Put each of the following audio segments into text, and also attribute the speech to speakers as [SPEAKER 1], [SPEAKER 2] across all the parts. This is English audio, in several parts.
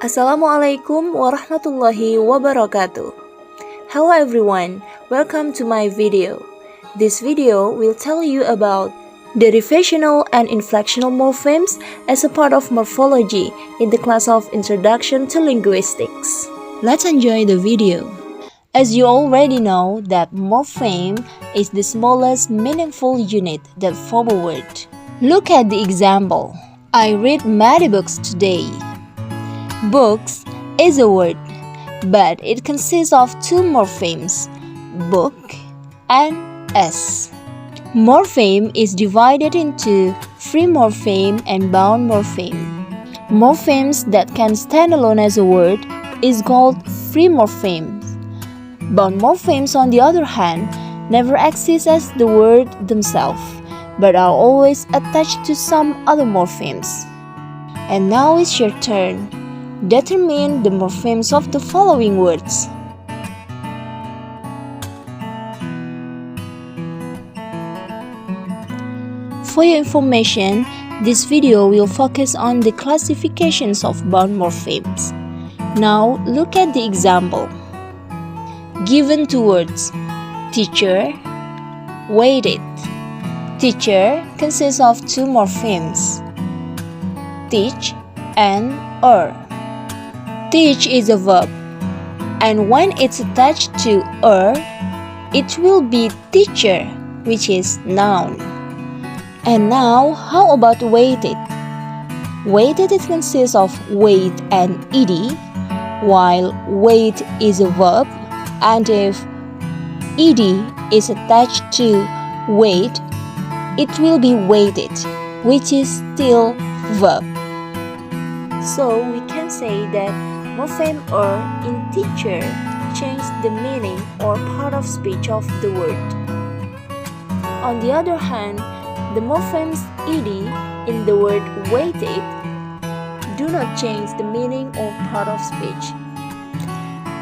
[SPEAKER 1] Assalamualaikum warahmatullahi wabarakatuh. Hello everyone, welcome to my video. This video will tell you about derivational and inflectional morphemes as a part of morphology in the class of Introduction to Linguistics. Let's enjoy the video. As you already know that morpheme is the smallest meaningful unit that form a word. Look at the example. I read many books today. Books is a word, but it consists of two morphemes, book and s. Morpheme is divided into free morpheme and bound morpheme. Morphemes that can stand alone as a word is called free morphemes. Bound morphemes, on the other hand, never exist as the word themselves, but are always attached to some other morphemes. And now it's your turn. Determine the morphemes of the following words. For your information, this video will focus on the classifications of bound morphemes. Now look at the example. Given two words, teacher, waited. Teacher consists of two morphemes, teach and Teach is a verb, and when it's attached to it will be teacher, which is noun. And now, how about waited? Waited it consists of wait and ed, while wait is a verb, and if ed is attached to wait, it will be waited, which is still verb. So we can say that morpheme in teacher changed the meaning or part of speech of the word. On the other hand, the morphemes ed in the word waited do not change the meaning or part of speech.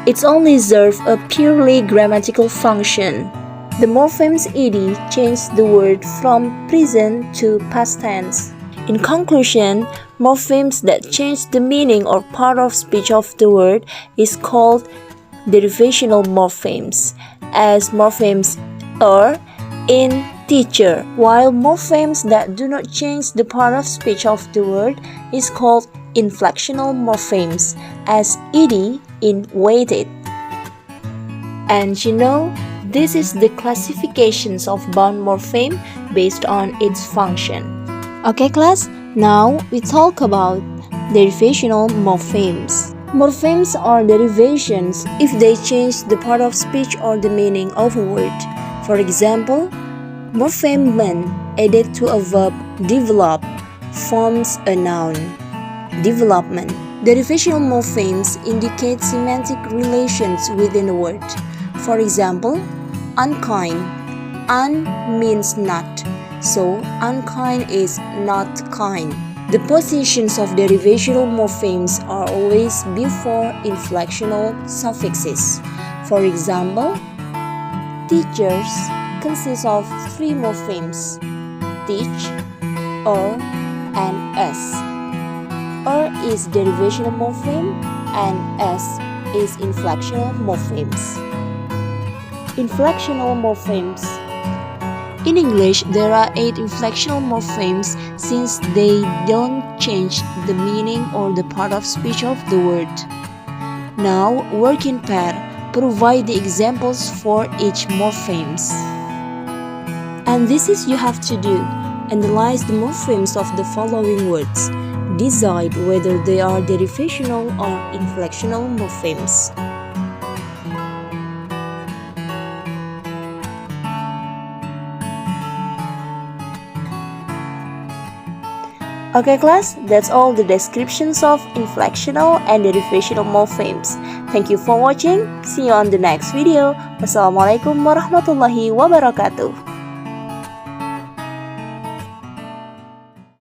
[SPEAKER 1] It only serves a purely grammatical function. The morphemes ed change the word from present to past tense. In conclusion, morphemes that change the meaning or part of speech of the word is called derivational morphemes, as morphemes in teacher, while morphemes that do not change the part of speech of the word is called inflectional morphemes, as ed in waited. And you know, this is the classifications of bound morpheme based on its function. Okay class, now we talk about derivational morphemes. Morphemes are derivations if they change the part of speech or the meaning of a word. For example, morpheme "man" added to a verb develop forms a noun, development. Derivational morphemes indicate semantic relations within a word. For example, unkind. Un means not, so unkind is not kind. The positions of derivational morphemes are always before inflectional suffixes. For example, teachers consists of three morphemes, teach, and s. Is derivational morpheme and s is inflectional morphemes. Inflectional morphemes. In English, there are 8 inflectional morphemes since they don't change the meaning or the part of speech of the word. Now, work in pair. Provide the examples for each morphemes. And this is you have to do. Analyze the morphemes of the following words. Decide whether they are derivational or inflectional morphemes. Okay class, that's all the descriptions of inflectional and derivational morphemes. Thank you for watching. See you on the next video. Wassalamualaikum warahmatullahi wabarakatuh.